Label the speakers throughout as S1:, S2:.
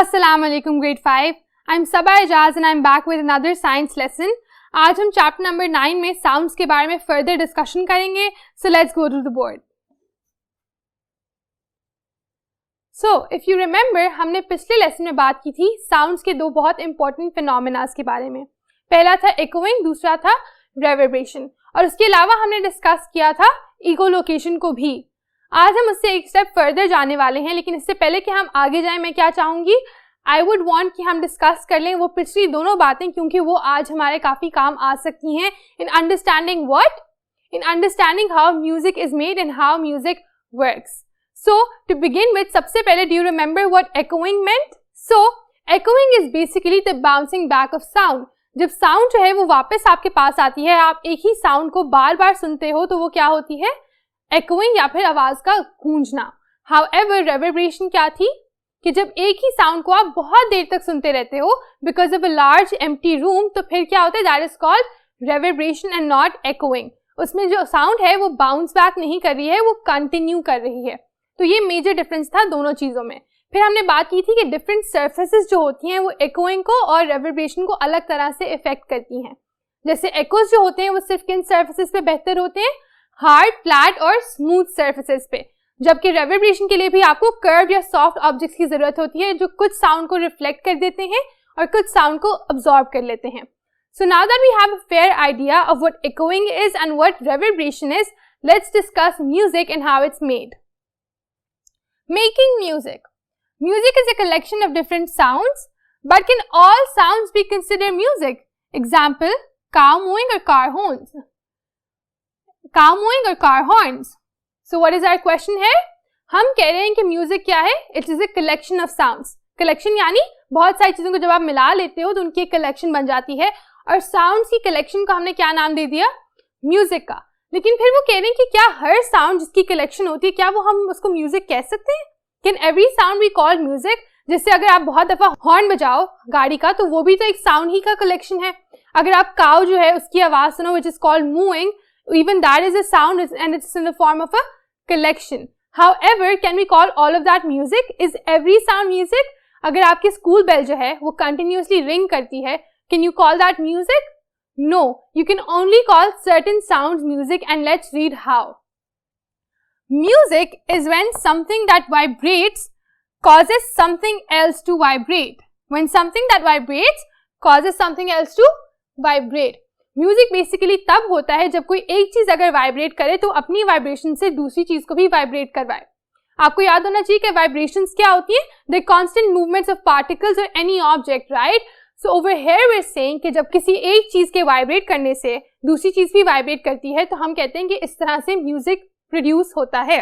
S1: Assalamu alaikum grade 5. I'm Sabah Ijaz and I'm back with another science lesson. आज हम chapter number 9 में sounds के बारे में फर्दर डिस्कशन करेंगे. So let's go to the board. So if you remember, हमने पिछले lesson में बात की थी साउंड्स के दो बहुत इंपॉर्टेंट फिनोमेनास के बारे में. पहला था echoing, दूसरा था reverberation. और उसके अलावा हमने डिस्कस किया था इकोलोकेशन को भी. आज हम उससे एक स्टेप फर्दर जाने वाले हैं, लेकिन इससे पहले कि हम आगे जाएं मैं क्या चाहूंगी, आई वुड वांट कि हम डिस्कस कर लें वो पिछली दोनों बातें, क्योंकि वो आज हमारे काफी काम आ सकती हैं in understanding what, in understanding how music is made and how music works. So to begin with, सबसे पहले do you remember what echoing meant? So echoing is basically the bouncing back of sound. जब sound जो है वो वापस आपके पास आती है, आप एक ही साउंड को बार बार सुनते हो, तो वो क्या होती है? echoing या फिर आवाज का गूंजना. However, reverberation क्या थी कि जब एक ही साउंड को आप बहुत देर तक सुनते रहते हो because of a large empty room, तो फिर क्या होता है? That is called reverberation and not echoing. उसमें जो साउंड है वो बाउंस बैक नहीं कर रही है, वो कंटिन्यू कर रही है. तो ये मेजर डिफरेंस था दोनों चीजों में. फिर हमने बात की थी कि डिफरेंट सर्फेसेस जो होती हैं वो echoing को और reverberation को अलग तरह से इफेक्ट करती हैं. जैसे echoes जो होते हैं वो सिर्फ किन सर्फेसेस पे बेहतर होते हैं? हार्ड, फ्लैट और स्मूथ सर्फेसेस पे. जबकि रेवर्बरेशन के लिए भी आपको कर्व या सॉफ्ट ऑब्जेक्ट्स की जरूरत होती है जो कुछ साउंड को रिफ्लेक्ट कर देते हैं और कुछ साउंड को अब्सॉर्ब कर लेते हैं. So now that we have a fair idea of what echoing is and what reverberation is, let's discuss music and how it's made. Making music. Music is a collection of different sounds, but can all sounds be considered music? Example, cow mooing or car horns. Cow mooing or car horns. So what is our question here? हम कह रहे हैं कि music क्या है? It is a collection of sounds. Collection यानी बहुत सारी चीजों को जब आप मिला लेते हो तो उनकी एक कलेक्शन बन जाती है, और साउंड्स की कलेक्शन को हमने क्या नाम दे दिया? म्यूजिक का. लेकिन फिर वो कह रहे हैं कि क्या हर साउंड जिसकी कलेक्शन होती है, क्या वो हम उसको म्यूजिक कह सकते हैं? Can every sound be called music? जैसे अगर आप बहुत दफा हॉर्न बजाओ गाड़ी का, तो वो भी तो एक साउंड ही का कलेक्शन है. अगर आप काउ जो है उसकी आवाज सुनो, which is called mooing, even that is a sound and it's in the form of a collection. However, can we call all of that music? Is every sound music? अगर आपकी स्कूल बेल जो है वो continuously ring करती है, can you call that music? No, you can only call certain sounds music, and let's read how. Music is when something that vibrates causes something else to vibrate. When something that vibrates causes something else to vibrate. Music basically तब होता है जब कोई एक चीज अगर vibrate करे तो अपनी वाइब्रेशन से दूसरी चीज को भी वाइब्रेट करवाए. आपको याद होना चाहिए कि वाइब्रेशंस क्या होती हैं? The constant movements of particles और any object, right? So over here we are saying कि जब किसी एक चीज के वाइब्रेट करने से दूसरी चीज भी वाइब्रेट करती है, तो हम कहते हैं कि इस तरह से म्यूजिक प्रोड्यूस होता है.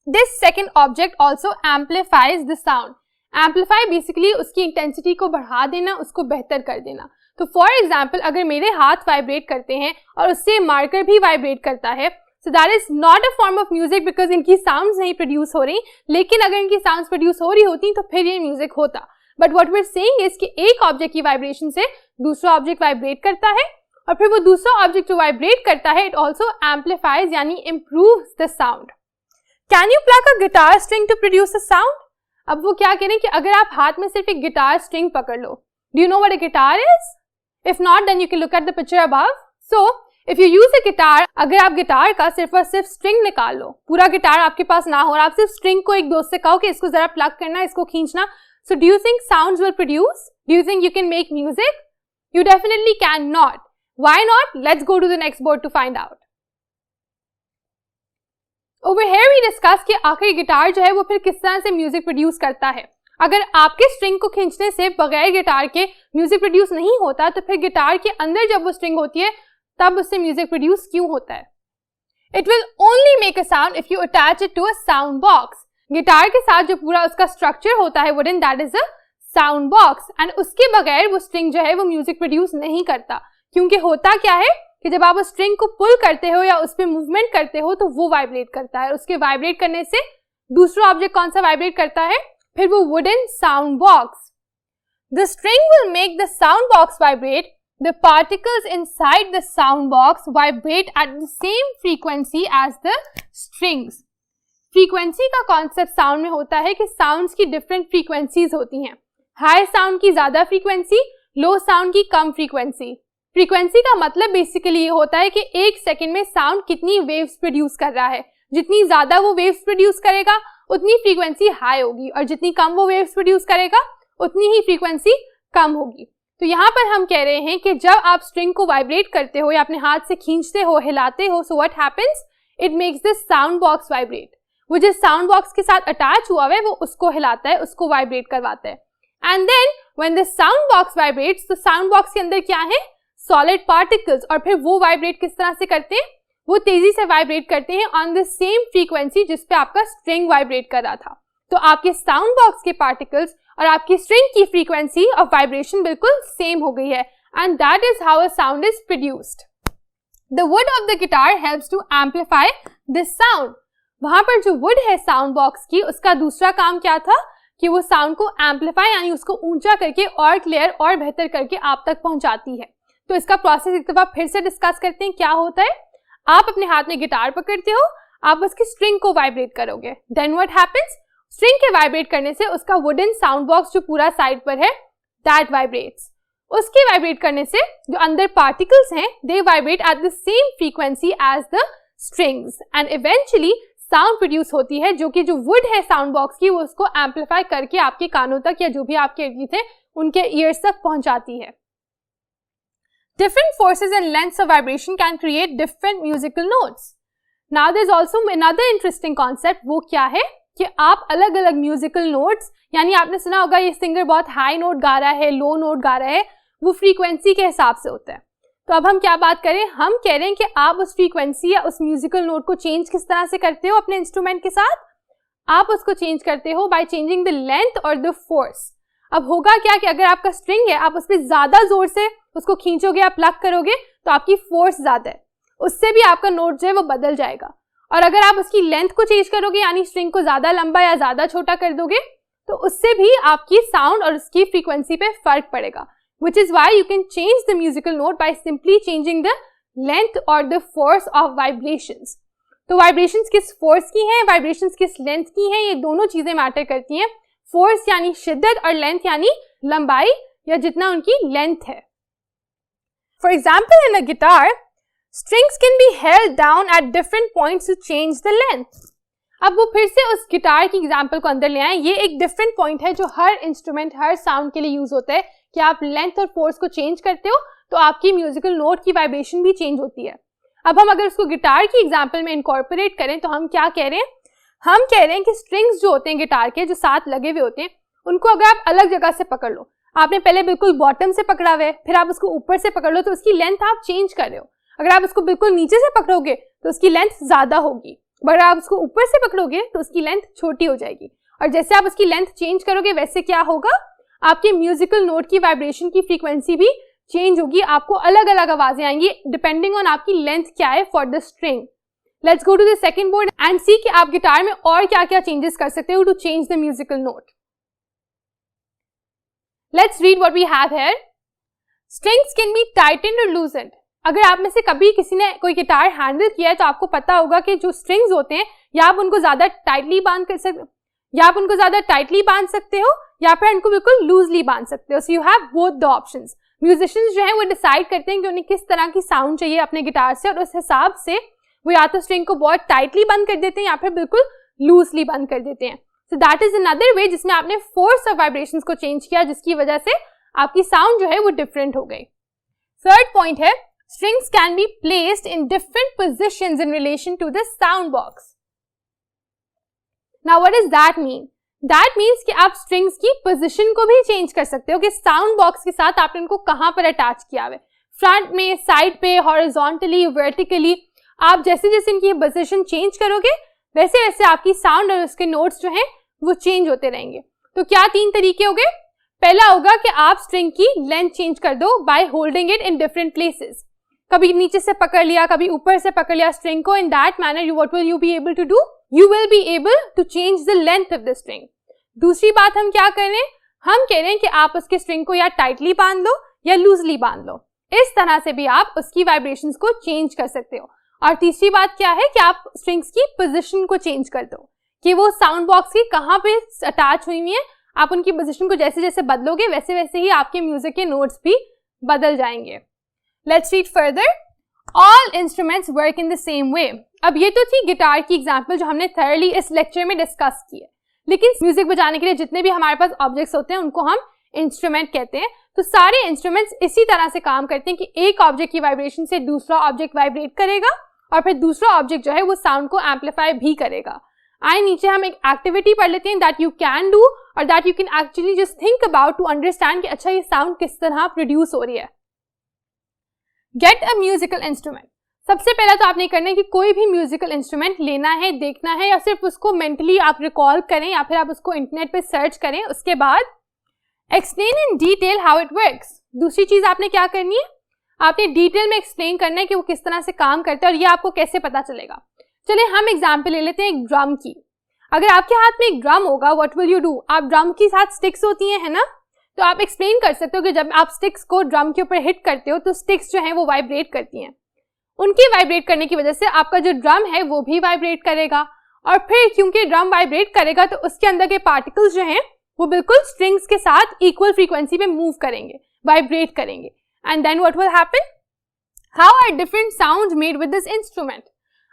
S1: This second object also amplifies the sound. Amplify basically उसकी इंटेंसिटी को बढ़ा देना, उसको बेहतर कर देना. तो फॉर एग्जाम्पल, अगर मेरे हाथ वाइब्रेट करते हैं और उससे मार्कर भी वाइब्रेट करता है, so that is not a form of music because इनकी साउंड्स नहीं प्रोड्यूस हो रही. लेकिन अगर इनकी साउंड्स प्रोड्यूस हो रही होती तो फिर ये म्यूजिक होता. But what we are saying is कि एक ऑब्जेक्ट की वाइब्रेशन से दूसरा ऑब्जेक्ट वाइब्रेट करता है, और फिर वो दूसरा ऑब्जेक्ट जो वाइब्रेट करता है, इट ऑल्सो एम्पलीफाइज यानी improves the sound. Can you plug a guitar string to produce a sound? अब वो क्या कह रहे हैं कि अगर आप हाथ में सिर्फ एक गिटार स्ट्रिंग पकड़ लो, do you know what a guitar is? If not, then you can look at the picture above. So, if you use a guitar, अगर आप गिटार का सिर्फ और सिर्फ स्ट्रिंग निकाल लो, पूरा गिटार आपके पास ना हो और आप सिर्फ स्ट्रिंग को एक दोस्त से कहो कि इसको जरा प्लग करना, इसको खींचना, so do you think sounds will produce? Do you think you can make music? You definitely cannot. Why not? Let's go to the next board to find out. Over here we discuss कि आखिर guitar जो है वो फिर किस तरह से music produce करता है. अगर आपके स्ट्रिंग को खींचने से बगैर गिटार के म्यूजिक प्रोड्यूस नहीं होता, तो फिर गिटार के अंदर जब वो स्ट्रिंग होती है तब उससे म्यूजिक प्रोड्यूस क्यों होता है? It will only make a sound if you attach it to a sound box. Guitar के साथ जो पूरा उसका स्ट्रक्चर होता है wooden, that is a sound box, and उसके बगैर वो स्ट्रिंग जो है वो म्यूजिक प्रोड्यूस नहीं करता. क्योंकि होता क्या है कि जब आप उस स्ट्रिंग को पुल करते हो या उस पर मूवमेंट करते हो तो वो वाइब्रेट करता है. उसके वाइब्रेट करने से दूसरा ऑब्जेक्ट कौन सा वाइब्रेट करता है? फिर वो wooden sound box. The string will make the sound box vibrate. The particles inside the sound box vibrate at the same frequency as the strings. Frequency का कॉन्सेप्ट साउंड में होता है कि साउंड्स की डिफरेंट फ्रीक्वेंसीज होती हैं। High sound की ज्यादा फ्रीक्वेंसी, लो साउंड की कम फ्रीक्वेंसी। फ्रीक्वेंसी का मतलब बेसिकली ये होता है कि एक सेकंड में साउंड कितनी वेव्स प्रोड्यूस कर रहा है। जितनी ज्यादा वो वेव्स प्रोड्यूस करेगा उतनी फ्रीक्वेंसी हाई होगी, और जितनी कम वो वेव्स प्रोड्यूस करेगा उतनी ही फ्रीक्वेंसी कम होगी। तो यहाँ पर हम कह रहे हैं कि जब आप स्ट्रिंग को वाइब्रेट करते हो या अपने हाथ से खींचते हो, हिलाते हो, so what happens, it makes this sound box vibrate. वो जिस साउंड बॉक्स के साथ अटैच हुआ है वो उसको हिलाता है, उसको वाइब्रेट करवाता है। And then when the sound box vibrates, तो साउंड बॉक्स के अंदर क्या है, सॉलिड पार्टिकल्स, और फिर वो वाइब्रेट किस तरह से करते हैं, वो तेजी से वाइब्रेट करते हैं ऑन द सेम फ्रीक्वेंसी जिस पे आपका स्ट्रिंग वाइब्रेट कर रहा था। तो आपके साउंड बॉक्स के पार्टिकल्स और आपकी स्ट्रिंग की फ्रीक्वेंसी ऑफ वाइब्रेशन बिल्कुल सेम हो गई है, and that is how a sound is produced. The wood of the guitar helps to amplify this sound. वहां पर जो वुड है साउंड बॉक्स की, उसका दूसरा काम क्या था कि वो साउंड को एम्पलीफाई यानी उसको ऊंचा करके और क्लियर और बेहतर करके आप तक पहुंचाती है। तो इसका प्रोसेस एक दफा फिर से डिस्कस करते हैं। क्या होता है, आप अपने हाथ में गिटार पकड़ते हो, आप उसकी स्ट्रिंग को वाइब्रेट करोगे, देन व्हाट हैपेंस, स्ट्रिंग के वाइब्रेट करने से उसका वुडन साउंड बॉक्स जो पूरा साइड पर है दैट वाइब्रेट्स। उसके वाइब्रेट करने से जो अंदर पार्टिकल्स हैं they vibrate at the same frequency as the strings, and eventually sound produce होती है, जो कि जो वुड है साउंड बॉक्स की वो उसको एम्पलीफाई करके आपके कानों तक या जो भी आपके इर्द गिर्द उनके ईयर्स तक पहुंचाती है। Different forces and lengths of vibration can create different musical notes. Now there's also another interesting concept, वो क्या है कि आप अलग अलग म्यूजिकल नोट्स, यानी आपने सुना होगा ये सिंगर बहुत हाई नोट गा रहा है, लो नोट गा रहा है, वो फ्रीक्वेंसी के हिसाब से होता है। तो अब हम क्या बात करें, हम कह रहे हैं कि आप उस फ्रीक्वेंसी या उस म्यूजिकल नोट को चेंज किस तरह से करते हो अपने इंस्ट्रूमेंट के साथ। आप उसको चेंज करते हो बाय चेंजिंग द लेंथ और द फोर्स। अब होगा क्या कि अगर आपका स्ट्रिंग है, आप उस पर ज्यादा जोर से उसको खींचोगे या प्लग करोगे तो आपकी फोर्स ज्यादा है, उससे भी आपका नोट जो है वो बदल जाएगा। और अगर आप उसकी लेंथ को चेंज करोगे यानी स्ट्रिंग को ज्यादा लंबा या ज्यादा छोटा कर दोगे तो उससे भी आपकी साउंड और उसकी फ्रीक्वेंसी पे फर्क पड़ेगा। Which is why you can change the musical note by simply changing the length और द फोर्स ऑफ वाइब्रेशंस। तो वाइब्रेशंस किस फोर्स की हैं, वाइब्रेशंस किस लेंथ की हैं, ये दोनों चीजें मैटर करती हैं। फोर्स यानी शिद्दत और लेंथ यानी लंबाई या जितना उनकी लेंथ है। For example in a guitar, strings can be held down at different points to change the length. अब वो फिर से उस गिटार की एग्जाम्पल को अंदर ले आए। ये एक डिफरेंट पॉइंट है जो हर इंस्ट्रूमेंट, हर साउंड के लिए यूज होता है कि आप लेंथ और फोर्स को चेंज करते हो तो आपकी म्यूजिकल नोट की वाइब्रेशन भी चेंज होती है। अब हम अगर उसको गिटार की एग्जाम्पल में इनकॉर्पोरेट करें तो हम क्या कह रहे हैं, हम कह रहे हैं कि स्ट्रिंग्स जो होते हैं गिटार के, जो साथ लगे हुए होते हैं, उनको अगर आप अलग जगह से पकड़ लो, आपने पहले बिल्कुल बॉटम से पकड़ा हुआ है, फिर आप उसको ऊपर से पकड़ लो तो उसकी लेंथ आप चेंज कर रहे हो। अगर आप उसको बिल्कुल नीचे से पकड़ोगे तो उसकी लेंथ ज्यादा होगी, अगर आप उसको ऊपर से पकड़ोगे तो उसकी लेंथ छोटी हो जाएगी। और जैसे आप उसकी लेंथ चेंज करोगे वैसे क्या होगा, आपके म्यूजिकल नोट की वाइब्रेशन की फ्रीक्वेंसी भी चेंज होगी, आपको अलग अलग आवाजें आएंगी डिपेंडिंग ऑन आपकी लेंथ क्या है for the string. Let's go to the second board and see कि आप गिटार में और क्या क्या चेंजेस कर सकते हो to change the musical note. Let's read what we have here. Strings can be tightened और लूजेंड। अगर आप में से कभी किसी ने कोई गिटार हैंडल किया है तो आपको पता होगा कि जो स्ट्रिंग्स होते हैं या आप उनको ज्यादा टाइटली बांध सकते हो या फिर उनको बिल्कुल लूजली बांध सकते हो। So you have both the options. Musicians जो है वो डिसाइड करते हैं कि उन्हें किस तरह की साउंड चाहिए अपने गिटार से, और उस हिसाब से वो या तो स्ट्रिंग को बहुत टाइटली बंद कर देते हैं या फिर बिल्कुल लूजली बंद कर देते हैं। So that is another way जिसमें आपने फोर्स ऑफ वाइब्रेशंस को चेंज किया, जिसकी वजह से आपकी साउंड जो है वो डिफरेंट हो गई। थर्ड पॉइंट है, strings can be placed in different positions in relation to the sound box. Now what does that mean? That means कि आप strings की position को भी change कर सकते हो कि sound box के साथ आपने इनको कहाँ पर attach किया है, front में, side पे, horizontally, vertically। आप जैसे जैसे इनकी position change करोगे वैसे वैसे आपकी sound और उसके notes जो हैं वो change होते रहेंगे। तो क्या तीन तरीके हो गए? पहला होगा कि आप string की length change कर दो by holding it in different places। कभी नीचे से पकड़ लिया, कभी ऊपर से पकड़ लिया स्ट्रिंग को। In that manner what will you be able to do? You will be able to change the length of the string. दूसरी बात हम क्या कर रहे हैं, हम कह रहे हैं कि आप उसके स्ट्रिंग को या टाइटली बांध लो या लूजली बांध लो। इस तरह से भी आप उसकी वाइब्रेशंस को चेंज कर सकते हो। और तीसरी बात क्या है कि आप स्ट्रिंग्स की पोजीशन को चेंज कर दो। कि वो साउंड बॉक्स की कहाँ पे अटैच हुई हुई है। आप उनकी पोजीशन को जैसे जैसे बदलोगे वैसे वैसे ही आपके म्यूजिक के नोट्स भी बदल जाएंगे। Let's read further. All instruments work in the same way. अब ये तो थी गिटार की एग्जाम्पल जो हमने थॉरली इस लेक्चर में डिस्कस की है, लेकिन म्यूजिक बजाने के लिए जितने भी हमारे पास ऑब्जेक्ट्स होते हैं उनको हम इंस्ट्रूमेंट कहते हैं। तो सारे इंस्ट्रूमेंट्स इसी तरह से काम करते हैं कि एक ऑब्जेक्ट की वाइब्रेशन से दूसरा ऑब्जेक्ट वाइब्रेट करेगा और फिर दूसरा ऑब्जेक्ट जो है वो साउंड को एम्पलीफाई भी करेगा। आइए नीचे हम एक एक्टिविटी पढ़ लेते हैं दैट यू कैन डू और that you can actually just think about to understand कि अच्छा ये साउंड किस तरह प्रोड्यूस हो रही है। Get a musical instrument. सबसे पहला तो आपने करना है कि कोई भी म्यूजिकल इंस्ट्रूमेंट लेना है, देखना है, या सिर्फ उसको मेंटली आप रिकॉल करें या फिर आप उसको इंटरनेट पे सर्च करें। उसके बाद explain in detail how it works. दूसरी चीज आपने क्या करनी है, आपने डिटेल में एक्सप्लेन करना है कि वो किस तरह से काम करता है और ये आपको कैसे पता चलेगा। चलिए हम एग्जाम्पल ले लेते हैं एक ड्रम की। अगर आपके हाथ में एक ड्रम होगा, व्हाट विल यू डू? आप ड्रम के साथ स्टिक्स होती हैं, है ना, तो आप एक्सप्लेन कर सकते हो कि जब आप स्टिक्स को ड्रम के ऊपर हिट करते हो तो स्टिक्स जो हैं वो वाइब्रेट करती हैं। उनके वाइब्रेट करने की वजह से आपका जो ड्रम है वो भी वाइब्रेट करेगा और फिर क्योंकि ड्रम वाइब्रेट करेगा तो उसके अंदर के पार्टिकल्स जो हैं वो बिल्कुल स्ट्रिंग्स के साथ इक्वल फ्रीक्वेंसी पे मूव करेंगे, वाइब्रेट करेंगे। And then what will happen? How are different sounds made with this instrument?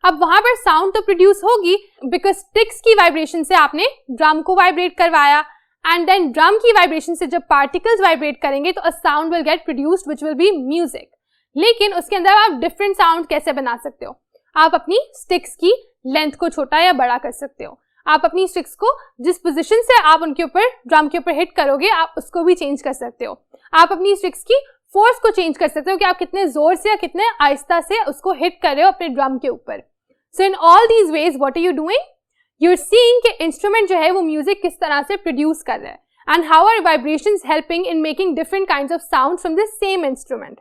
S1: अब वहां पर साउंड तो प्रोड्यूस होगी बिकॉज स्टिक्स की वाइब्रेशन से आपने ड्रम को वाइब्रेट करवाया एंड देन ड्रम की वाइब्रेशन से जब पार्टिकल्स वाइब्रेट करेंगे तो a sound will get produced which will be music. लेकिन उसके अंदर आप डिफरेंट साउंड कैसे बना सकते हो? आप अपनी स्टिक्स की लेंथ को छोटा या बड़ा कर सकते हो। आप अपनी स्टिक्स को जिस पोजीशन से आप उनके ऊपर ड्रम के ऊपर हिट करोगे आप उसको भी चेंज कर सकते हो। आप अपनी स्टिक्स की फोर्स को चेंज कर सकते हो कि आप कितने जोर से या कितने आहिस्ता से उसको हिट कर रहे हो अपने ड्रम के ऊपर। So in all these ways what are you doing? You are seeing कि इंस्ट्रूमेंट जो है वो म्यूजिक किस तरह से प्रोड्यूस कर रहा है and how are vibrations helping in making different kinds of sound from the same instrument.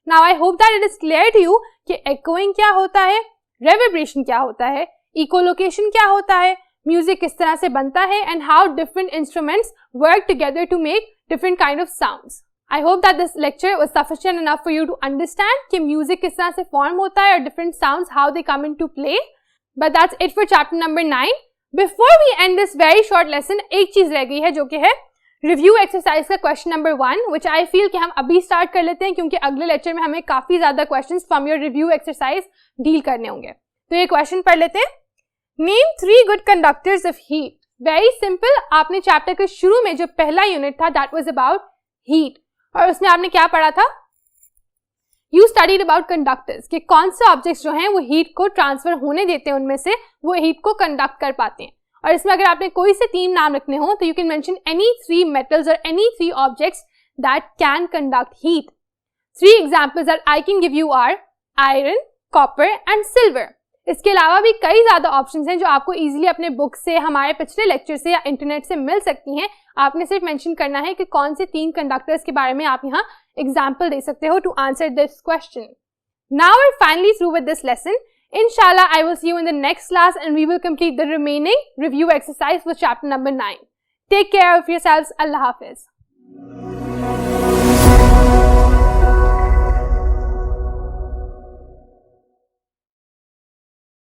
S1: Now I hope that it is clear to you कि echoing क्या होता है, reverberation क्या होता है, echolocation क्या होता है, music किस तरह से बनता है and how different instruments work together to make different kind of sounds. I hope that this lecture was sufficient enough for you to understand कि music किस तरह से form होता है और different sounds how they come into play. But that's it for chapter number 9. Before we end this very short lesson, एक चीज रह गई है जो कि है रिव्यू एक्सरसाइज का question number 1 which I feel कि हम अभी स्टार्ट कर लेते हैं क्योंकि अगले लेक्चर में हमें काफी ज्यादा questions from your review exercise deal करने होंगे। तो ये क्वेश्चन पढ़ लेते हैं। Name 3 good conductors of heat. Very simple, आपने चैप्टर के शुरू में जो पहला यूनिट था दैट वाज अबाउट हीट और उसमें आपने क्या पढ़ा था? यू स्टडीड अबाउट कंडक्टर्स कि कौन से ऑब्जेक्ट्स जो हैं वो हीट को ट्रांसफर होने देते हैं, उनमें से वो हीट को कंडक्ट कर पाते हैं। और इसमें अगर आपने कोई से 3 नाम रखने हो तो you can mention any 3 metals और any 3 objects that can conduct heat. 3 examples that I can give you are iron, copper and silver. इसके अलावा भी कई ज्यादा ऑप्शंस हैं जो आपको इजीली अपने बुक से, हमारे पिछले लेक्चर से या इंटरनेट से मिल सकती हैं। आपने सिर्फ मेंशन करना है कि कौन से 3 कंडक्टर्स के बारे में आप यहाँ एग्जाम्पल दे सकते हो to answer this question. Now we are finally through with this lesson. Inshallah, I will see you in the next class and we will complete the remaining review exercise for chapter number 9. Take care of yourselves. Allah Hafiz.